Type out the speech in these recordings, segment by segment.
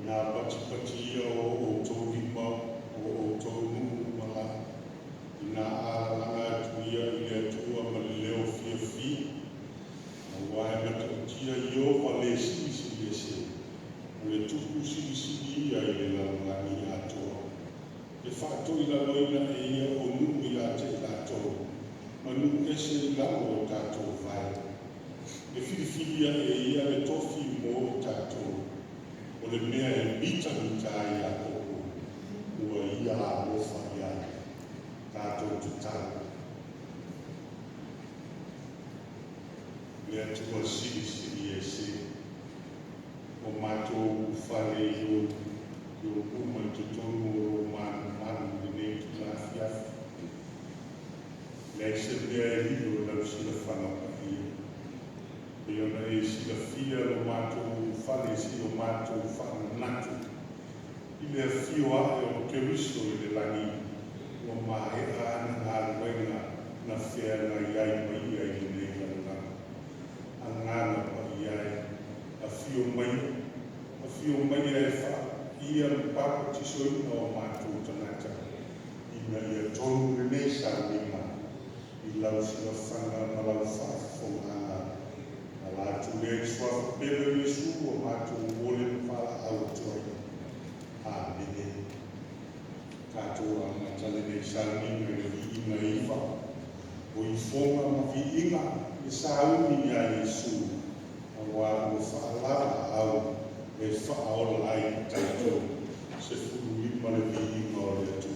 Nā pati o tō rima o tō nungu mala. I nā āranga tuia i le atua ma le leo fia fia. Na wae mata o tia i o pa le sisi e se. O le tuku sisi ia i le lalangani atoa. E whātoi la loina e ia o nungu i ate i lātou. Ma nungu ese i lau o tātou vai. E whiriwhiria e ia le tofi mō o tātou. O le mea e mita i a koko. Ua ia a mofa i a tātou tutau. Le atua siri e se. O mātou whare i o kuma te tonu o manu i nei tu la fiafi. Le se mea e hiro lau sila whanaka ia. E ona e sila fia lo mātou whare si o mātou whananatu. I lea fio ae o te riso i le langi. O mahe ana ngā ruenga na whea na iai mai ia i nei langa. A ngāna pa iai. A fio mai e wha. Ia mpapa tiso ina o mātou tanata. Ina ia tonu le nei sa winga. I lau sila whanga na lau whaafonga. La tule swa pele Yesu o mātou wole whala au toi. Amen. Tātou a matale nei salminga i ina iwa. O i fonga ma vi inga i sauni a Yesu. A wā o whaalava au e whaola ai tātou. Se furu ima le vi inga o le tu.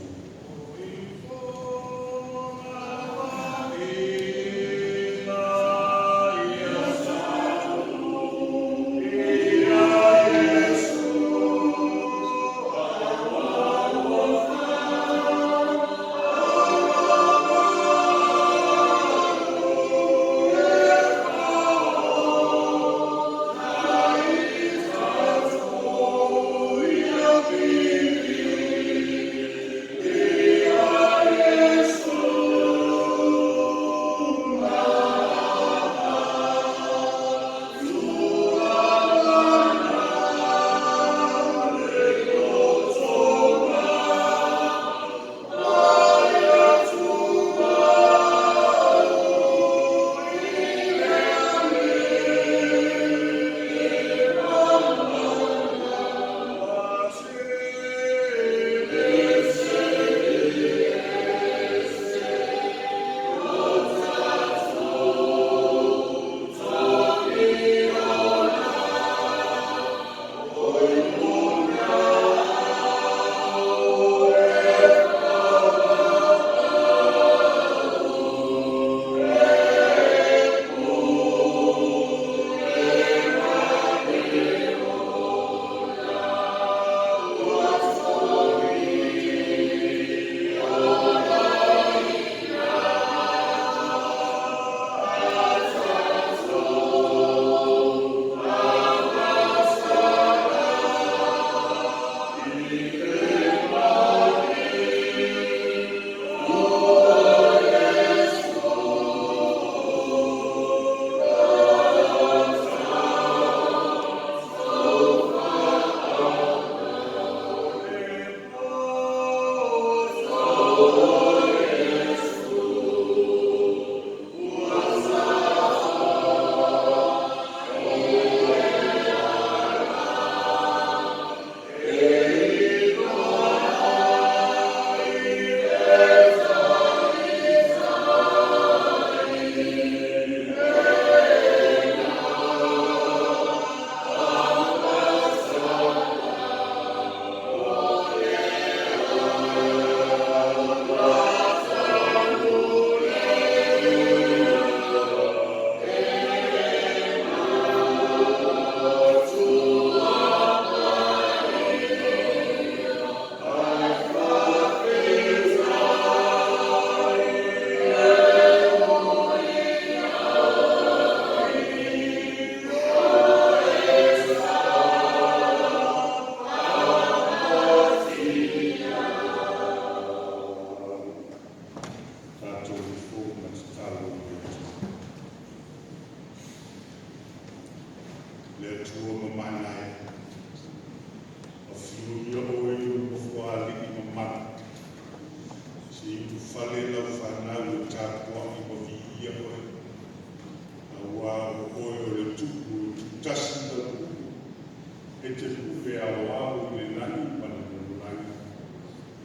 e te puke au le nani mana nani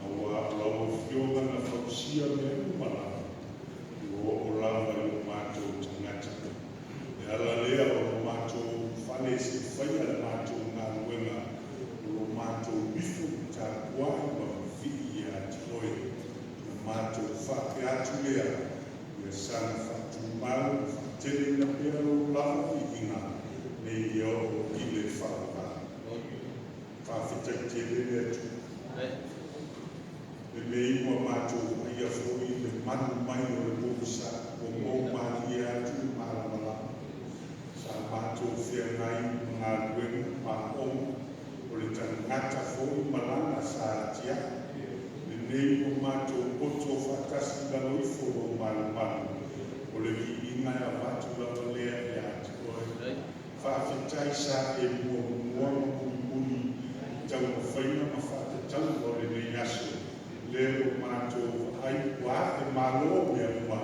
awa lawa fionga na whausia me umana o lava i o mātou tangata. E ala lea o mātou whane se whaia le mātou ngā ruenga o mātou bifu tā kuai ma whii a tihoe na mātou whake atu lea i a sana whatu mau whatele na pēra o lava i inga ne i o i le whaka whawhitai te lele atu. Le mei mua mātou ai a whoi le manu mai o le bōsa o mō māti e atu māramala. Sa mātou whea ngai ngā ruenga mā omu o le tangata whoi malana sa atia. Le mei mua mātou poto whakasi lalo i whoro māramala o le ki ingai a mātou lava lea e atu koe. Whawhitai sa e mua mua muni tau ma whaina ma whakatau o le nei aso. Leo mātou ai wā e mālo mea mua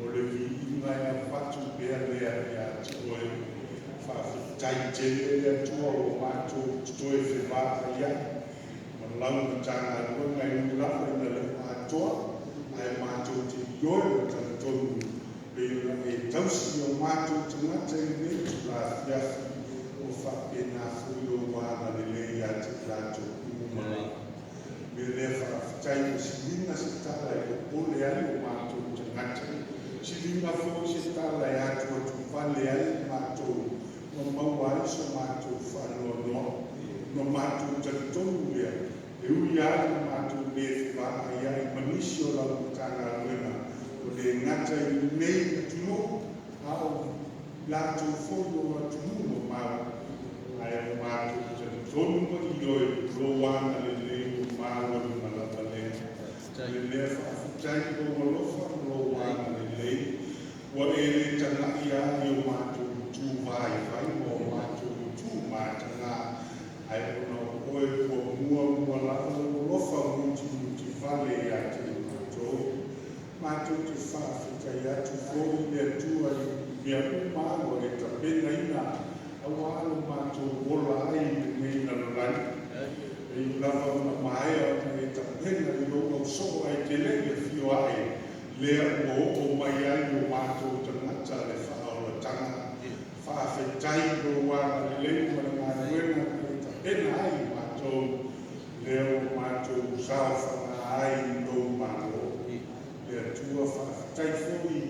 o le vi ingai a whatu bea lea e atu oe whawhitai tele lea tua o mātou toe whewāka ia ma lau na tāngā rua ngai urafa ina le mātoa ai mātou te ioe o tana tonu e tausi o mātou tangata i le tura whiafi o whapena fui o wāna le lei atu rātou umumana. Me le whawhitai o silinga se tala e o ole ai o mātou tangata. Silinga fo se tala e atu atu whale ai mātou no mauai so mātou whanua noa. No mātou tangitonu lea. E ui ai no mātou le whaka iai manisi o lau tāngā ruena. O le ngata i nei atuno ao lātou whono atuno no mau. Ai o mātou tangitonu ma i oi rowana le leo mālo ni malapa lea. Le lea whawhitai o malofa lo wāna le lei. Wa e le tangai a i o mātou tū vai vai o mātou tū mātanga. Ai ona oe kua mua lava o malofa muti vale a te mātou. Mātou te whawhitai atu fōi lea tua i mea umālo e ta pena ina. Awa alo mātou ola ai nei na lalani. E lava una maea e ta pena i o so ai te lege fio ai lea o mai ai o mātou tangata le whaola tanga whawhetai o wana le leu mana ngā ruenga e ta pena ai mātou lea o mātou sao whanga ai no mālo lea tua whawhetai fōi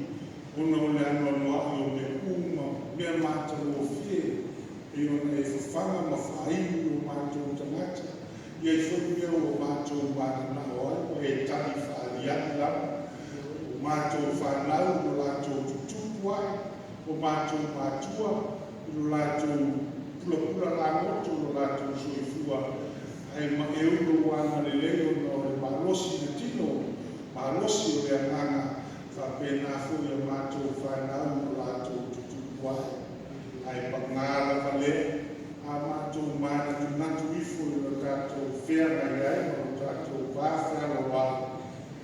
una o le anua noa o me uma mea mātou o fie e ona e whawhanga ma whaini o mātou tangata. Ia i whakimea o mātou wāna o ai, e tani whaariani lama. O mātou whanau, o lātou tutupu ai, o mātou mātua, o lātou pula langoto, o lātou soifua. Ai ma e uno wāna le leo no le malosi na tino, malosi o le anganga, whapena fui a mātou whanau, o lātou tutupu ai. Ai pa ngāra wale, a mātou mana tu natu ifu i o tātou whea ngai ai, o tātou wāwhea o wā,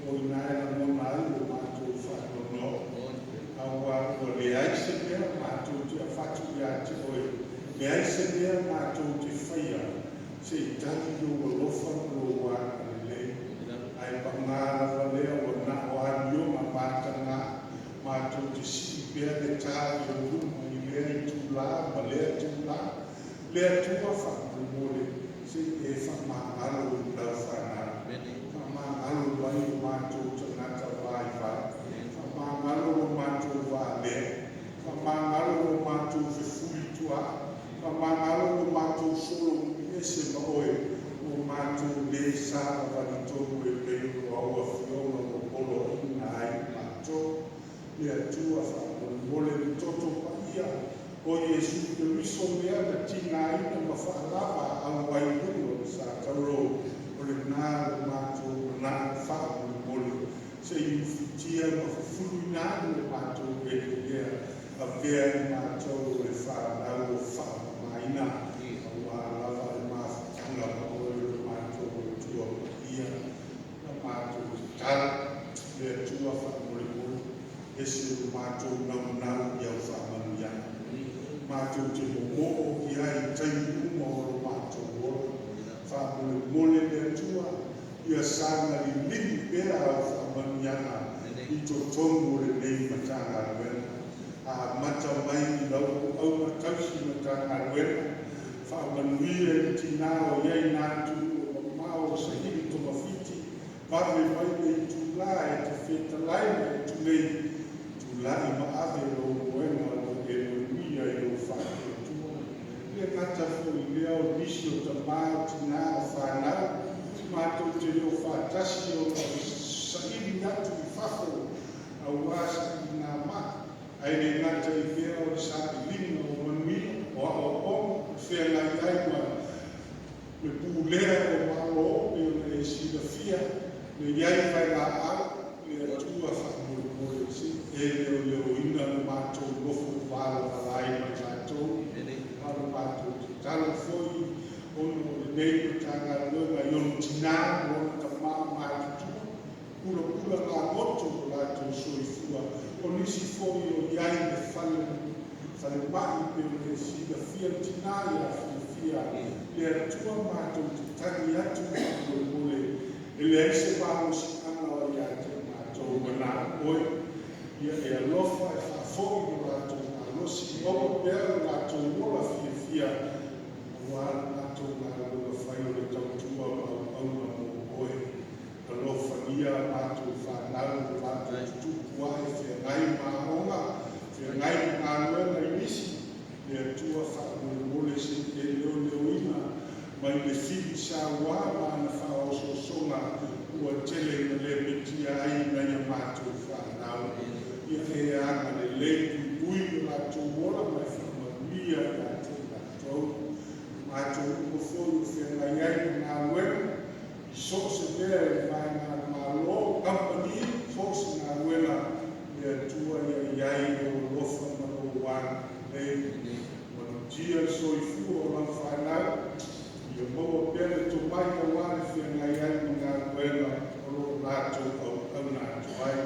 o nai na mona ai o mātou whanono. Awa o le aise mea mātou te a whatu i a te oe. Le aise mea mātou te whaia, se i tari o lofa o wā le lei. Ai pa ngāra wale o na o anio ma mātanga, mātou te si pēr le tāri o ruma i lea i tūlā, ma lea tūlā. Lea tua whakamole, se e whamangalo i lau whanau. Whamangalo wai o mātou tangata wai wai. Whamangalo o mātou wā lea. Whamangalo o mātou whewhui tua. Whamangalo o mātou solo e se maoe. O mātou le sāra wani tōku e peo o aua whiona o polo ina ai mātou. Lea tua whakamole ni toto pa ia. O Yesu te wiso mea na tina ina ma whaarapa au wai hulu sa tauro o le nāra mātou o nāra whaau le mole. Se i whitia ma whafuru nāra le mātou e te lea a vea i mātou le whaarau o whaau maina. Au a lava le māwhatanga ma oe le mātou o tua ia. Na mātou te tara le tua whaamole mole. Ese le mātou nau i au whaamanu iana. Mātou te momo i ai taimi uma o lo sanga lili pera au whamaniana I to tongu le nei matanga wena. A mata mai I lau au matausi matanga wena. Whamanuia tina o iei nātu o mao sa hiri to mawhiti. Pare mai nei tu la e te wheta laina e tu nei. Tu la I maave lo wena o e manuia I o whake tua. Ia kata fo I leo nisi o ta mao tina o whanau. Mātou te reo whātasi o sairi natu I whafo au wāsa I ngā mā. Ai re ngata I whea o sa I lina o manuia o o whea ngai aima me pūlea o malo o me o sida fia me iai whai ngā au me atua whakamore si e leo ina o mātou lofo wāla walai ma tātou haro mātou te tala foi ono nei tanga luenga yon tina o ta mama tu kula ngā moto o lātou soifua o nisi foi o iai me whale mai pe o sida fia tina ia fia le atua mātou te tangi atu o mole e le aise pāo si ana o ia te mātou mana oe ia e alofa e whafoi o lātou alosi o pēra lātou mola fia wāna mātou ngā lua whai o le tautua au mo oe. Alofa ia mātou whanau mātou tuku ai whia ngai māonga, whia ngai ngā luenga I nisi, le atua whakamole se e leo ina, mai le whiri sa wā māna whaososonga ua tele na le metia ai nai a mātou whanau. Ia e anga le leipu ui o lātou mola mai whamanuia ia te mātou. Mātou uko fōru whenga iai ngā wena, I so se mea e mai ngā mālo, kampani, fōsi ngā wena, me atua iai o lofa mano wāna nei. Manu tia so I fua o lang whanau, ia maua pēne to mai ka wāne whenga iai ngā wena, o lo lātou au nātou ai.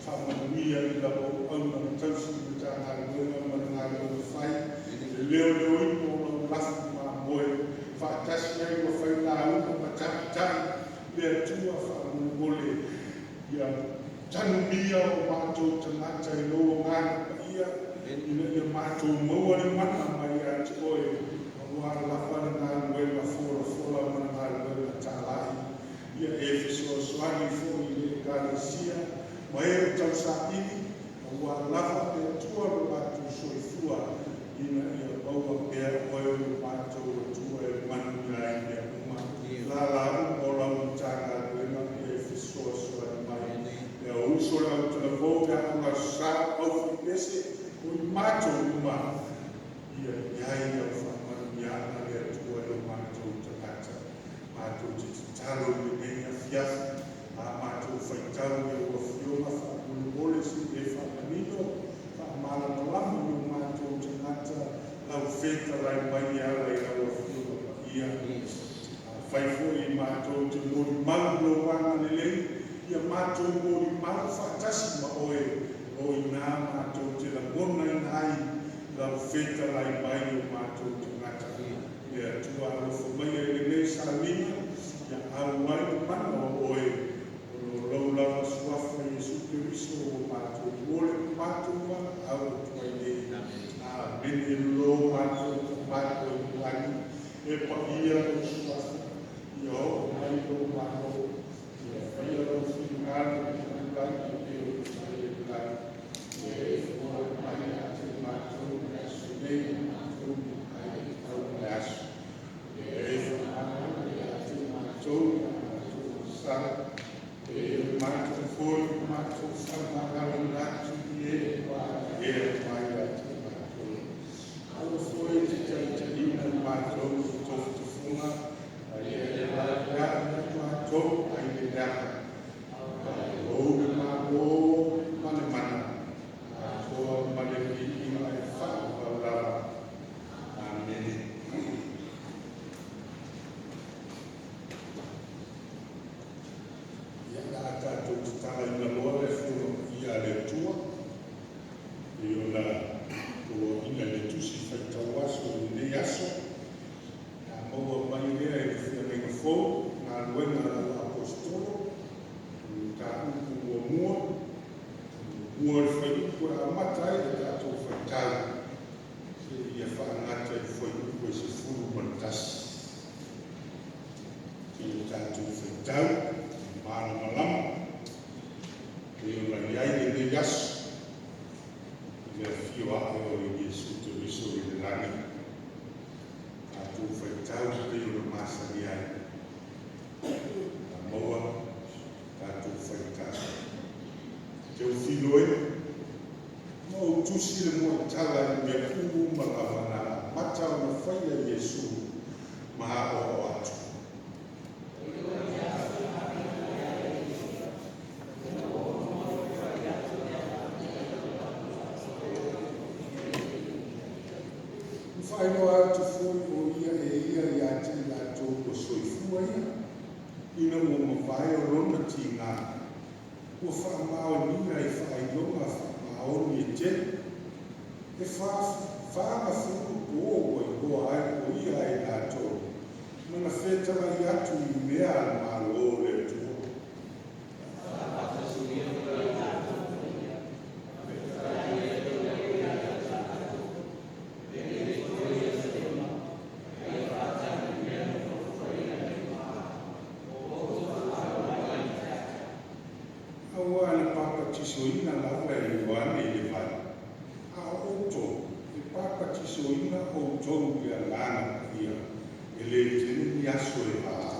Whamanuia I labo au nā tausi mita ngā wena, mana ngā wena whai, leo ino o lo lafu moe whaatasi ai wa whai nā uka matapitai le atua whaamumole ia tanu mia o mātou tangata I loa ngāna pa ia ia mātou maua le mana mai a te oe a wāra lawhana ngā luela fora mana ngā luela tālai ia Efeso soani fōi le Galatia ma e o tau sa ini a wāra lawa le atua lo mātou soifua ina ia maua pēr oe o mātou atua e manu ia I mea uma. La o lau tāna luenga I Efeso soani mai. Ia uso lau tana vōga o ngā sā au whipese o I mātou uma. Ia iai au whamanu ia na le atua e o mātou tangata. Mātou te talo le menga fiafi. A mātou whaitau e o whionga whamunu mole si e whamanino. Whamala malamu o mātou tangata. Lau wheta rai mai ala I lau whionga pa ia. Whai fōi mātou te mori mau lo wanga lelei. Ia mātou mori mau whaatasi ma oe. O I nā mātou te la mona I nai. Lau wheta rai mai o mātou tangata. Ia tua alofa mai e lelei sa lina. Ia au mai o mana o oe. O lau lava suafa Iesu Keriso o mātou mole mātou wanga au tua I nei. Mene lo mātou mātou wani. E pa ia o suafa. Ia o mai o mātou. Ia whaia o whingāna I lai I o whaia I lai. E fua mai a te mātou aso nei mātou ai au aso. E fua mai a te mātou sa. E mātou fōi mātou whamahau nātu I e mai a te mātou. Au fōi te taita mātou tofu funga. Ai e rāia mātou ai e rāia. O me mātou mana. Mātou mane I mai whāua rāwa. Amen. Ia ngā tātou te tala I na loa le whuro I a le tua. I o la o ina le tusi whaitau aso I nei aso. Maua mai lea e whia nei fōu, ngā luenga la apostolo, tau, mana malama, e ora iai e le yasu, le fio a o i Yesu te riso i le rani, a tu fai tau te ora masa ni ai, a moa, a tu fai tau. Te o filo e, mo tusi le mua tala i mea kumu malawana, mata o na whaia Yesu, maha o atu. Whainoa atu fui o ia e ia i ati la tō o soifua ia, ina o mawhai o rona ti ngā. Ua whaamao nia e whaidonga whaamao ni e te, e whaanga furu o i hoa ai o ia e la tō. Mana whetara i atu i mea malo o le tō. Tisoina laura i wane i le vai. A oto, e papa tisoina o tonu i a lana ia, e le tenu ni aso e haa.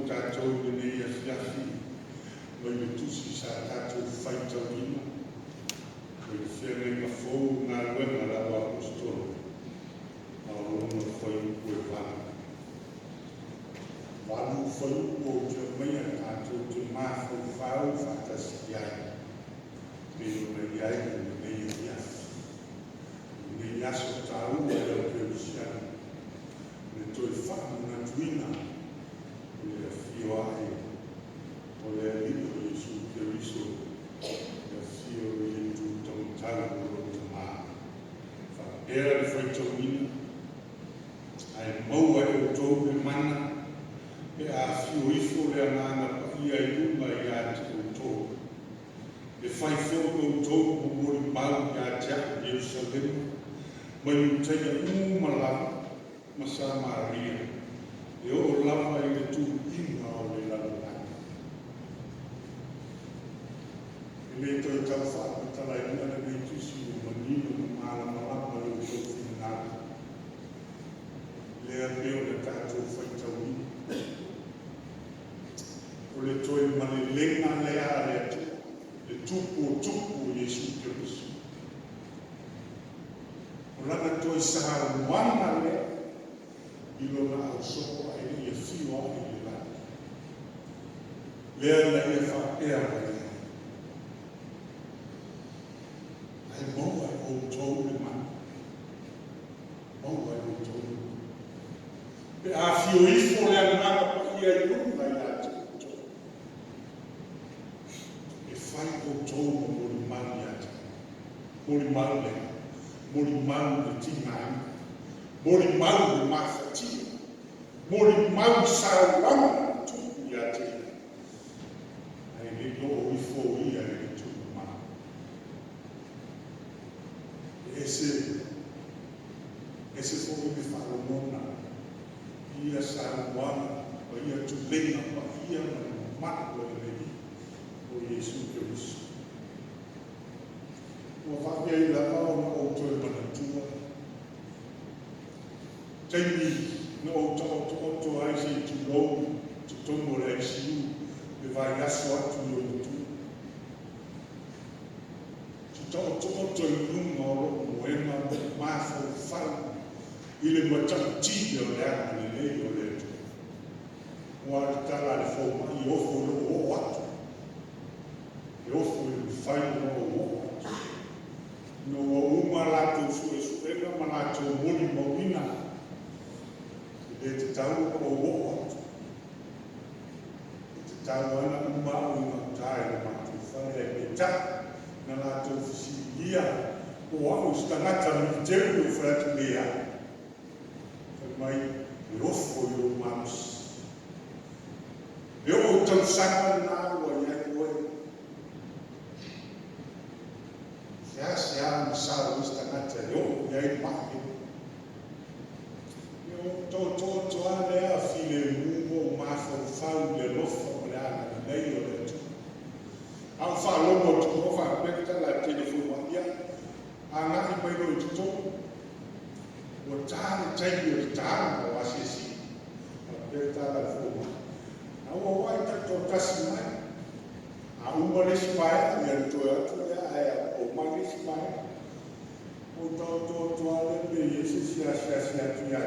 tātou nei a fiafi, mai le tusi sa tātou whaitawina, mai whiangai ma fōu ngā luenga rawa apostolo, a ronga whai ue whana. Walu whai ue te mea tātou te māwhau whau whakasi ai, pero na iai nei a fiafi, nei aso tāua e au peusiana, ne toi whanu na tuina, le fio ai, o le alito Jesu Keriso, le fio i tu tautau o te maa. Whakapera le whaitawina, ai maua e o tau me mana, e a fio ifo le anana pa ia I unga I ati o tau. E whai whau o tau o mori mau I ati a Jerusalem, mai utaia umalawa, Masa Maria, e o lava I le tu inga o le lalana. E le toi tau whaakatala I una le tusi o manino na maala malama le o tau whinanga. Le apeo le tātou whaitawini. O le toi male lenga le are atu, le tupu o Jesu Keriso. O lana toi saha wana le, ilo na au soko ai ia fio ai le lana. Lea na ia whapea mai. Ai maua o tau le mana. Maua o tau le mana. Pe a fio ifo le anana pa ia I unga I ati o tau. E whai o tau mo mori mani ati. Mori mau le. Mori mau le tingai. Mori mau le mawhatia. Mori mau sauranga tuku I ate. Ai le lo ifo ia le tuku mau. Ese fo I whakamona. Ia sauranga. O ia tulenga pa ia mako e levi. O Jesu Keriso. Ua whakea I la au na o toi manatua. Taimi na o to ai se tu lou, tu tomo le ICU, le vai aso atu o tu. Tu to I lunga o roko moema, mafo whau, I le matauti o le ana le lei o le tu. Ua te tala le fōma I ofo le o atu. E ofo le whai o o atu. No o uma lato suenga manato moni mawina. E te tau o o atu. E te tau ana uma o ima tae na matu whare e peta na lato fisilia o au stangata militeru o whare mea. Mai e ofo I o maus. E o tau sanga na ua iai oe. Se ha masao stangata e o iai mahi. To ale a file mungo mafo fau le lofa o le ana nei o le tu. Au fa lomo tu o fa pekta la telefona ia. Ana I mai no tu. O tane tai o tane o asisi. Pekta la foma. Au ai ta to kasi mai. A uma le spai ia to ia o mai spai. O to ale pe Yesu sia tu ia.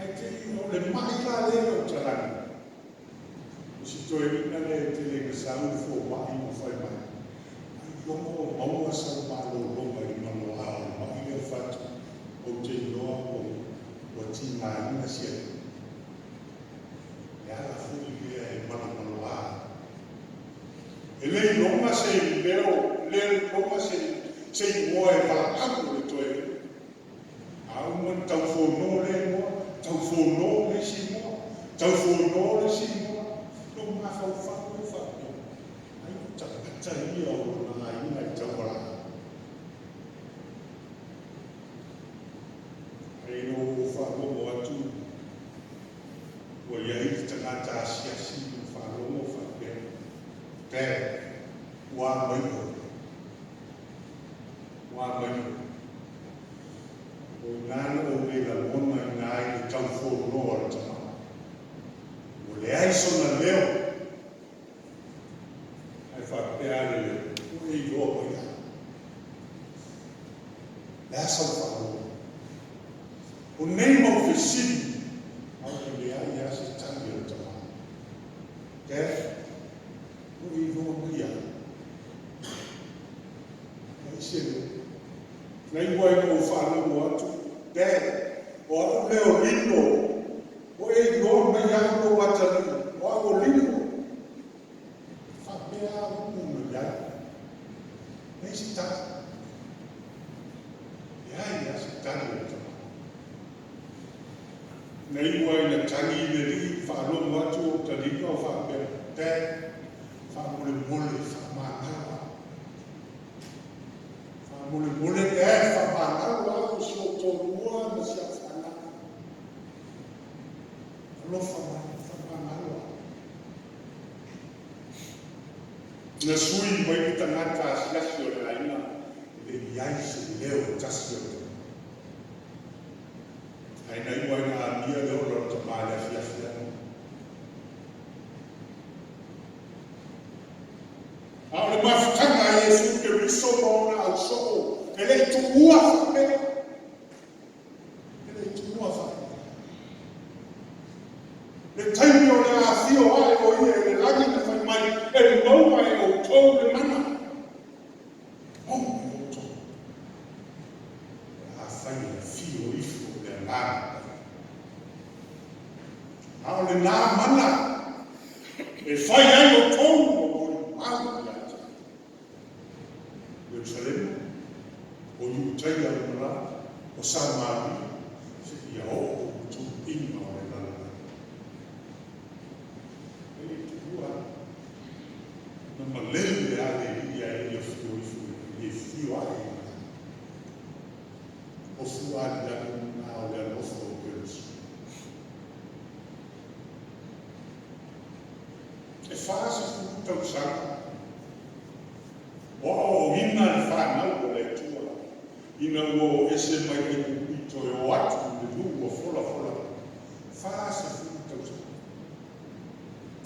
Ai te o le mai la le o tarani. O si toi ina le te le kasau fo mai mo fai mai. Ai lomo o maua sa malo loma I mano ao mai le fatu o te noa o tina ina sia. E ala fui lea e mano ao. E le longa se leo, le longa se moa e whakaku le toi. Au man tau whono le moa. Tau whono le si moa, tau whono le si moa, no mawhau whakau whakau. Ai o takata ia o na ina I tau wala. Ai no whakomo atu, o iai tangata asiasi no whakomo whakau. Te, ua maiko. Ua maiko. O nana o le la mona I nai I tau whono ala tama. le ai sona leo. Ai whapea le ui i roa mai a. Le asa whao. O nei mau whesini, au ke le ai asa tangi o tama. Ke, ui i roa mai a. Ai sere. Nei wai o whanau atu. Ke, o atu leo rino. O e roa mai a o watani. O ako rino. Whapea umu iai. Nei si tata. Iai asa tangi o tama. Nei wai na tangi le ri whanau atu o tarika o whapea. Te, whamule mole whamanawa. Whamule mole te whamanawa o si o tonua na si a whanau. Alofa whamanawa. Na sui mai ki tangata asiasi o le aina. Le iai se leo tasi o te. Aina i wai na amia leo lo te maale afiafia. A le mafutanga e su ke riso mona au soo. E le tuua whapea. E le tuua whapea. Le taimi o le awhio ai o ia e le langi na whai mai. E le mau ai o tau le mana. Mau ai o tau. A whai le fio ifo le ngā. A o le nā mana. E whai ai o tau o le mau. Jerusalem, o Iutai au mara, o Samari, se ia o tu inga o le lana. E tu ua, na malele ale ia e ia fio i fio ai. O fio ali na o le alofo o Jerusalem. E fasa fu tau sanga. O ina le whanau o le tua. Ina o ese mai e kupito e o atu le lu o fola fola. Whaasa whutausa.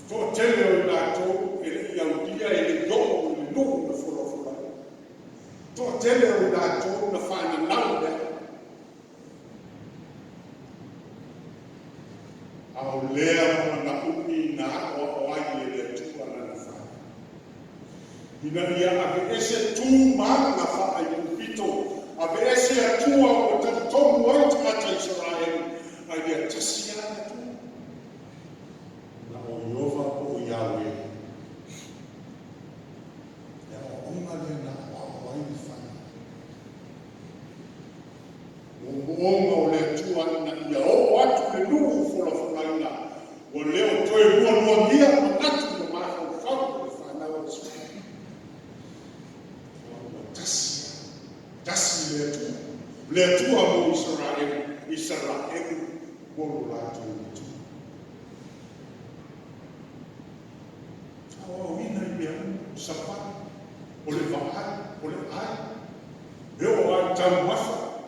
Ko tele o nato e le iaudia e le do o le lu na fola fola. Ko tele o nato na whana nau le. Ao lea na umi na o ai e le tua na na whana. Ina ia ave ese tu mana fa ai kupito ave ese atua o te tomu ai te mata Israel ai ia tasia tu na o Yehova o Yahweh ya o ngale na o ai fana o o le tua na ia o atu le nu fola fola ina o leo toi mo dia natu no ma fa fana o Tasi le tua mo Israel mo la tu. Awa wina ia sapa o le vai o le ai. Eu ai tau mafa.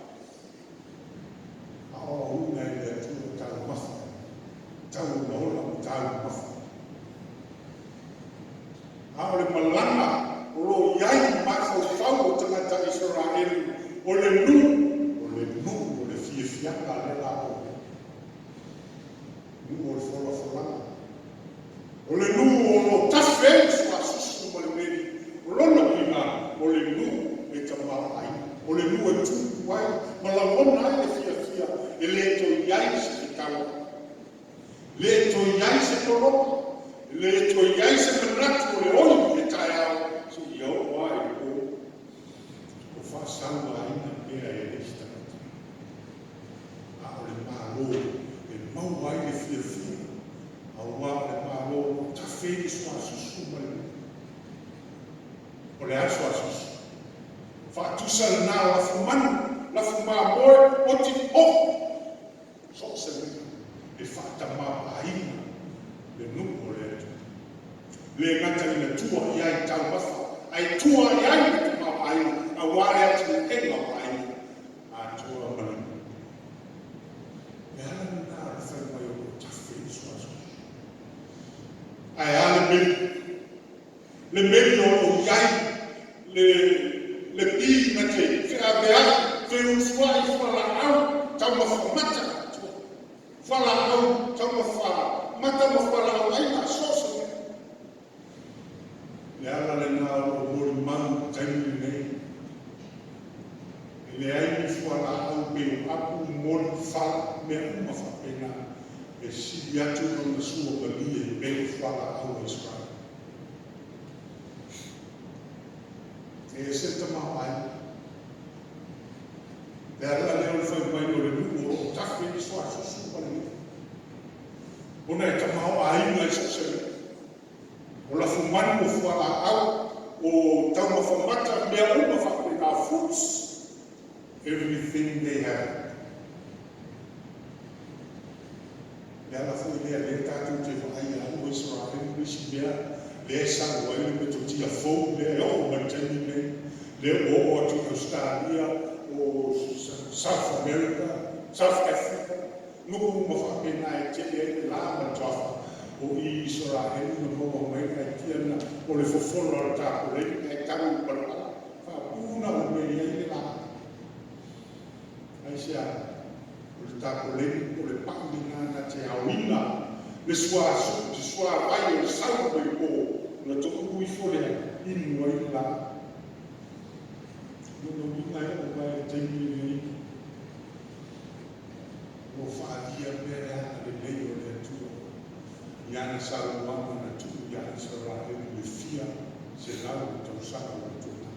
Awa wina ia tu tau mafa. Tau na ola tau mafa. Awa le malanga o lo iai mafa o fau o tangata Israel. O le nu, o le fiafianga le lako. Nu o le fola folanga. O le nu o lo tafe sua susu ma le meri. O lona wina, o le nu e tamara ai. O le nu e tuku ai. Ma la mona ai le fiafia. E le to iai se te kawa. Le to iai se toroka. Le to iai se manatu o le oli e tai au. Si iau ai o. O fa saua aina pea e lesta. A o le mālo e mau ai le fiafia. A ua le mālo ta wheri sua susu mai. O le aso asus. Whātusa le nā lafu manu, lafu mā moe, o ti o. So se mea, e whāta mā aina, le nuku o le atu. Le ngata ina tua i ai tau mafa, ai tua i ai le te mā aina, a wāre atu le enga aina, a tua manu. Me ala nā le whai mai o ta wheri sua asus. le mei o iai, le pi na te whea uswai whala au, tau ma whamata atua. Whala au, tau ma whamata ma whala au aina sosa. Le ala le nā o mori mau taimi nei. Le aini whala au pe o apu mori whala mea uma whapena. E si atu no na sua balia i pe whala au Israel. E se tamau ai. Le ala leo le whai mai o le nuo o tafi i swa susu pale. Ona e tamau ai mai sosele. O la fumani o whala au o tau ma whamata mea uma whapena fruits. Everything they have. Le ala fui lea le tātou te whaai au Israel, wisi mea, le sango ai le to tia fou, le o manteni nei, le o atu Australia, o South America, South Africa, nuku mawhapena e te le la matafa, o i Israel, no moa mai kai tiana, o le fofolo al tāko rei, e karu parala, whaapuna o mei ei le la. Ai sea, o le tāko rei, o le pāmina na te auina, le sua vai o le sau mai po, na toku kui fole inu ai la. No minga e o vai te mini o whaadia mea ana le lei o le atua. Iana saru wama na tuku iana saru le fia se lau o tau saka o tua.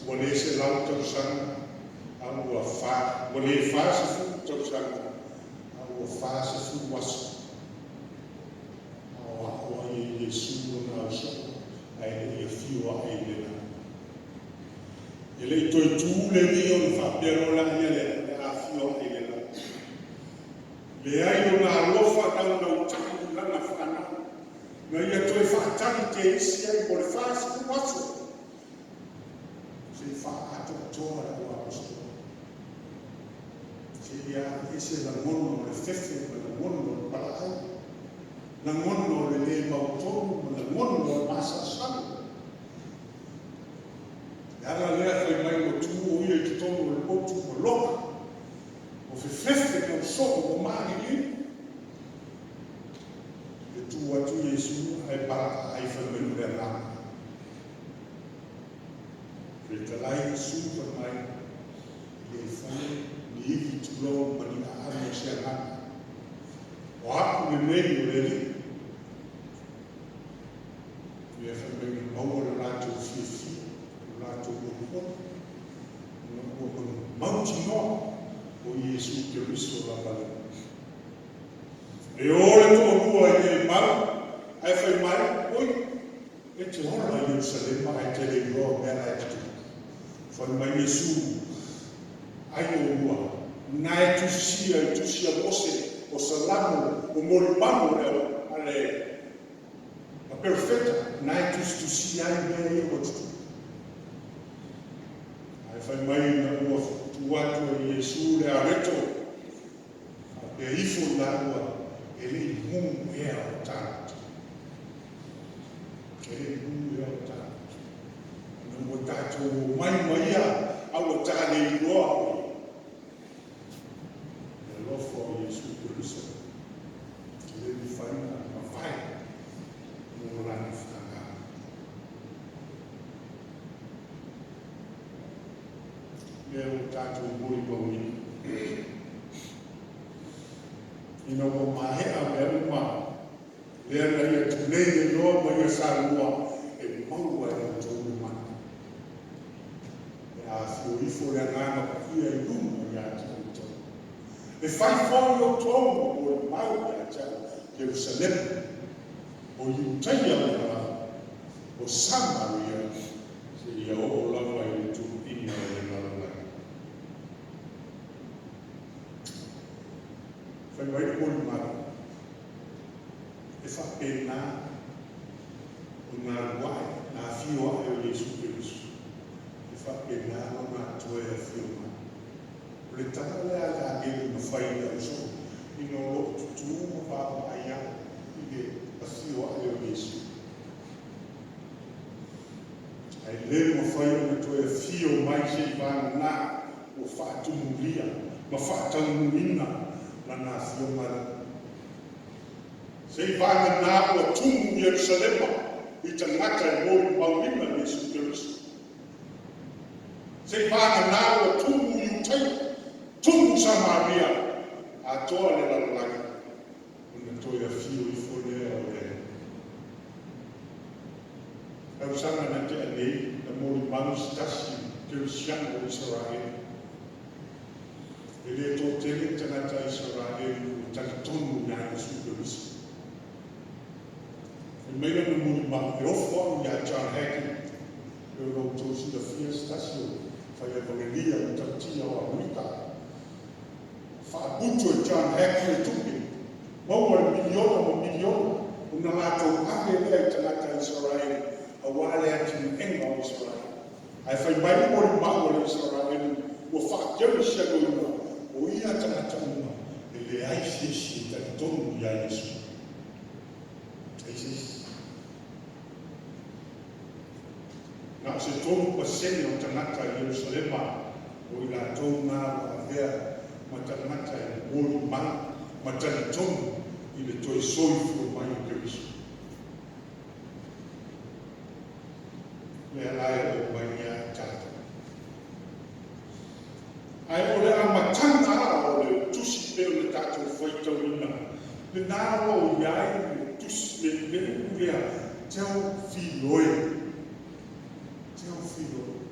Wale se lau tau saka au a wha, wale wha se fu tau saka au a wha se fu waso. Au a hoa i Yesu o na usa, ai le ia fiwa ai le na. E le toi tū le rio le whapero la ia le a fiwa ai le na. Le ai o na alofa tau na utamu lana whana. Na ia toi whaatani te isi ai mo le wha se fu waso. Se wha ato toa la ua aposto. Se ia ese la mono le fefe ma la mono le paraai. La mono le le mautonu ma la mono le masa sanu. E ala lea fai mai o tu o ia ki tonu le potu o loka. O fe fefe na soko o mahi ni. E tu atu Yesu ai para ai fai mai le rama. Ke talai suka mai le fai ni iwi tulo mani a amo se ana. O aku le nei o le li. Le fai mai maua le rato fifi, le rato uopon. Mauti no o Yesu ke riso la pale. E ole to lua i e mau, ai fai mai, oi, e te hora i Jerusalem, ai te le roa mea e tu. Fai mai Yesu, ai o lua, na e tusia mose, o salamu, o moripamu leo, ale, a perfecta, na e tusia ai mea e o tu. Ai fai mai na ua tuatu e Yesu le areto, a pe ifo na ua, e le hum ea o tātu. E le hum ea o tātu. Na mo tātu mai maia, au o tāne i roa oi. E lofo o Yesu Kiriso. E le ni whaina ma whai, mo rana whanga. Mea o tātu mori maui. Ina o mahea mea uma, lea na ia tunei e noa ma ia sarua, e maua e o tōru mana. E a fio ifo lea ngana ia i luma ia ati o tōru. E whai whai o tōru o e mau ia ati Jerusalem, o Iutaia mea, o Samaria, se ia o lawa i tu ina e nalana. Fai mai o ni mara. E fa pena o ngā ruai, ngā whio ai o Yesu Kirisu. E fa pena o ngā toe a whio mai. O le tata lea ngā geni ma whai au so, ino lo tutu ma aya ige afio ale Yesu ai le mo fai na to e fio mai se va na o fa tu mulia ma fa ta muina na na fio ma se va na o tu Yerusalema i tangata e mo maulina Yesu Kristo se va na o tu Yutai tu Samaria a toa le lalai una toia fio I folea o le au sanga na te anei na mori manu stasi te usianga o Israel e le to tele tanata Israel o takitonu na Yesu Kristo e meina na mori manu e ofo au ya John Hagin e o to si da fia stasi fai evangelia o tatia o Amerika Fa'abutu e John Hagin e tupi. Maua miliona una lato ake lea I tanaka Israel a wale ati enga o Israel. Ai fai mai mori maua le Israel o whakeu siago ina o ia tanaka una e le aisi taki tonu ia Yesu. Aisi. Nga se tonu pasene o tanaka Yerusalema o ila tonu na a vea matanata e mori mana matani tonu I le toi soifu mai o Kristo. Le alai o mai ia tata. Ai o le amatanga o le tusi peo le tato whaitau ina. Le nā o iai le tusi le ulea teo whiloe. Teo whiloe.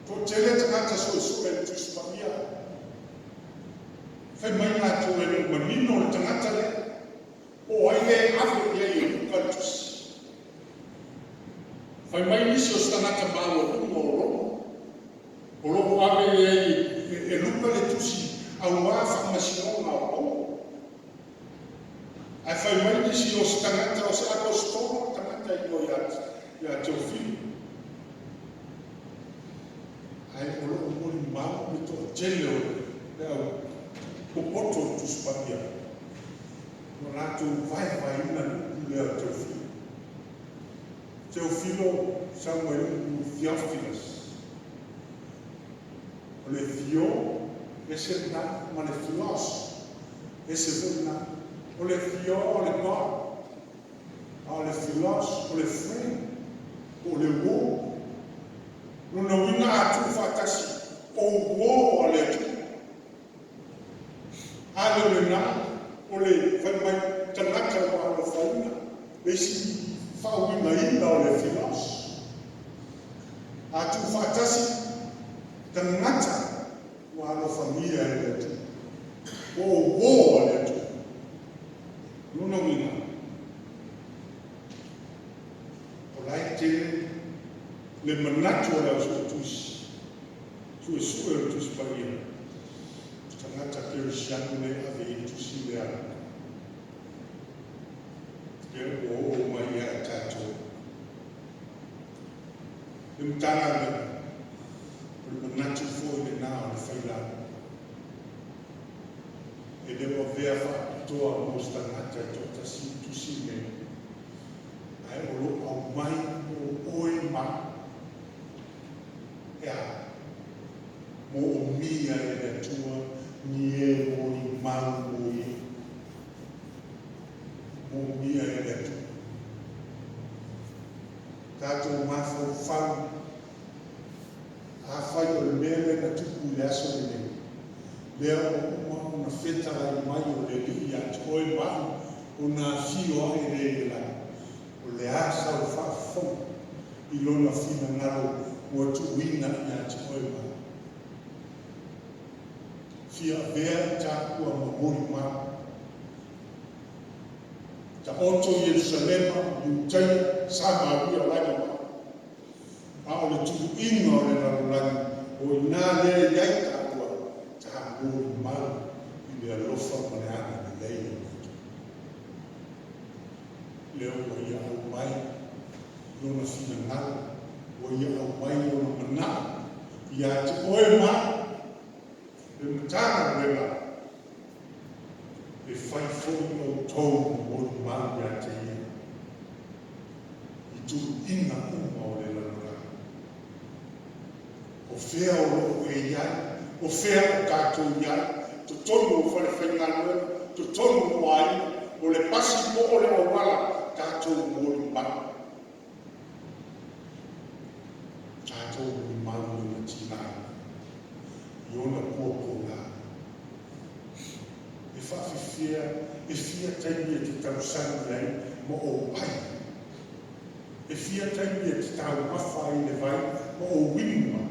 Ko tele tangata so e tusi pamia. Fai mai ngā tō e manino le tangata le, o ai le awe ia I luka tusi. Fai mai nisi o tangata māua rungo o romo. O romo awe ia e luka le tusi au wā whakamasino ngā o. Ai fai mai nisi o tangata o sa ako stono tangata I o ia teo whilu. Ai o romo mori mau me tō tele o le au. O poto tu spania. No lato vai ina lea teu filho. Teu filho Samuel Theophilus. O le fio ese na ma le filos. Ese na o le fio o le God. O le filos o le friend. O le wo. No no wina atu fatasi. O wo o le tu. Ale le nā, o le whai mai tanaka o alo whaina, le si whauina ina o le whilos. A tu whatasi, tanaka o alo whamia e le tu. O wō o le tu. Nuna wina. O lai te le manatu o le au tusi. Su e su e tusi paria. Tangata Perisiano le ave I tusi le ana. Ke o mai ia tato. Le mtanga le. Le manatu foi le nā le whaila. E le o vea whaatoa mos tangata I tota si tusi le. Ai o lo au mai o oi ma. Ea. Mo o mia e le tua. Ni e o I mau o I o mia e letu. Tātou mafau whau a whai o le mele na tuku le aso le ne. Lea o uma na whetara I mai o le li a toi mau o na fio ai le la. O le asa o whafau I lona whina ngaro o tu wina I a toi mau. Fia vea ta ua mamori mau. Ta oto Yerusalema, Yutai, Samaria, lai mau. A o le tuku inga o le narolani, o I nā lea iai ta ua, ta mamori mau, I le alofa maneana ni leia. Leo o ia au mai, lona fina ngala, o ia au mai lona mana, ia te oe mau, e matanga wela, e whai fōi o tōu o maui a te ia. I tu ina uma o le lalura. O whea o loko e iai, o whea o kātou iai, to tonu o whare whainganua, to tonu o ai, o le pasi mo o le o wala, kātou o maui. Tātou o maui o tina. Iona pōpōna. E whawhiwhia, e whia taimi e te tausangi ai, mo o ai. E whia taimi e te tau mawhai le vai, mo o winua.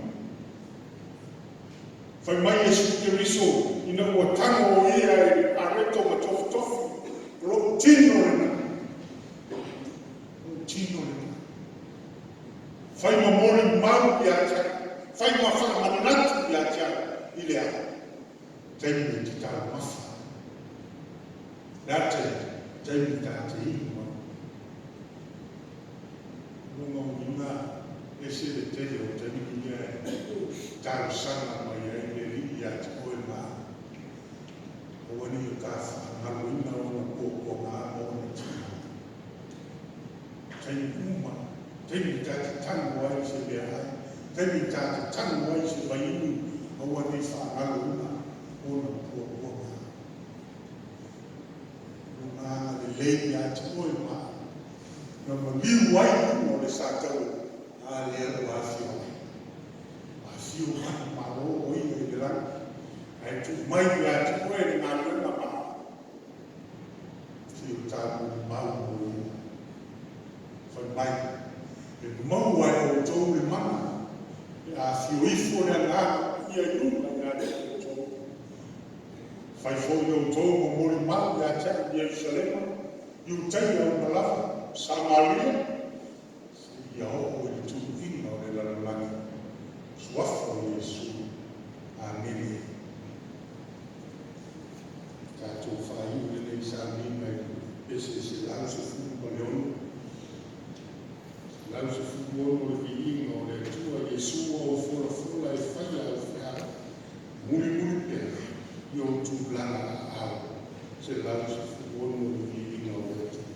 Whai mai e suke riso, ina ua tango o ia e areto ma tofu tofu, ro tino rena. Tino rena. Whai ma mori mau i atia, whai ma whakamanatu i atia, i lea, taimi te tau mawha. Rate, taimi tā te inua. Nunga o ina, e se le te o taimi i e, tau sana mai e le li i ati koe mā. O wani o ka whaangaru ina o na kōkō ngā o na tina. Taimi uma, taimi tā te tango ai se mea ai, taimi tā te tango ai se vai inu, o wani whaangaru ina o na kōkō ngā. Ngā le lei ati koe mā. Nā ma liu ai ino le sātau, a le aru a whio. A whio hana maro o i e rang. Ai tu mai ati koe ni ngā luna mā. Whio tāmu mau o i. Whai mai. E mau ai o tau le mana. A whio ifo le ngā ia iuna ngā le o tau. Whai fōi o tau mo mori mau i a tea i Jerusalema. Iu tei au malawa. Samaria, ia o i tu ina o le lalalanga, suafa o Iesu, amene. Tātou whai ule nei sa mina e se lausa fuku le ono. Lausa fuku ono le ina o le tua Iesu o fura fura e whaia o whia. Muri muri pēr, i o tu blana au, se lausa fuku ono le ina o le tua.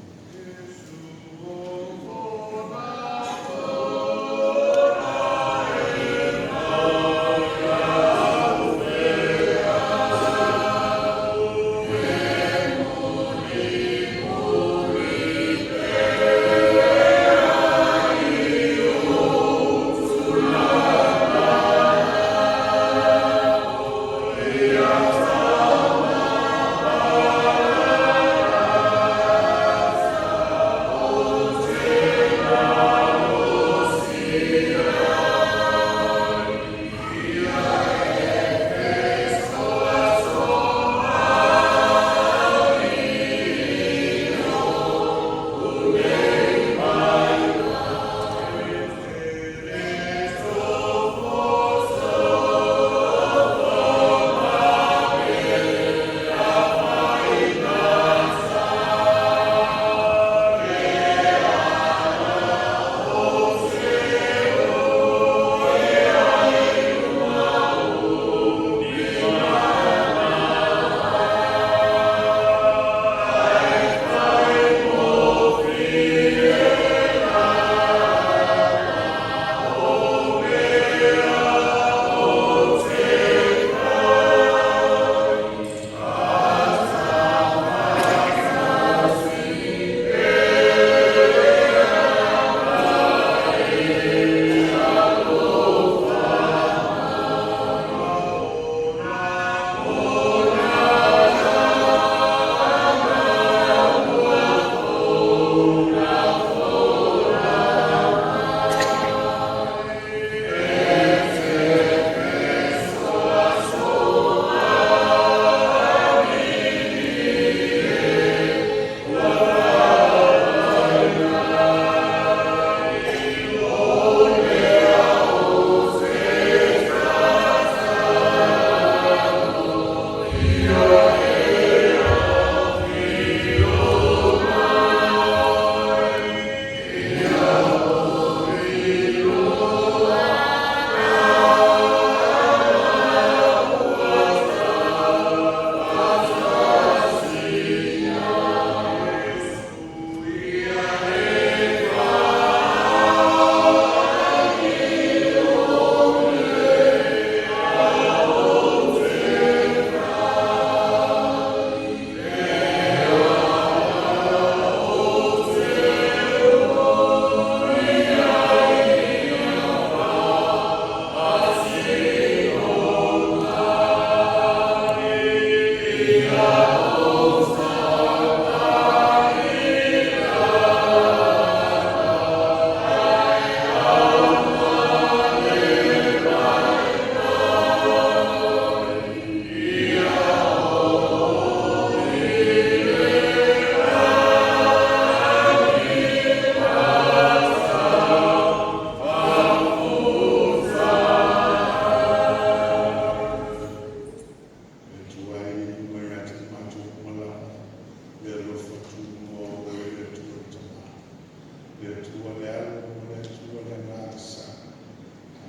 le atua le alo, le atua le ngasa,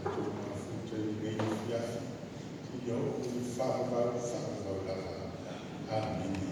ato mafuta I nei fiafi, ki au I whakawau lava. Amen.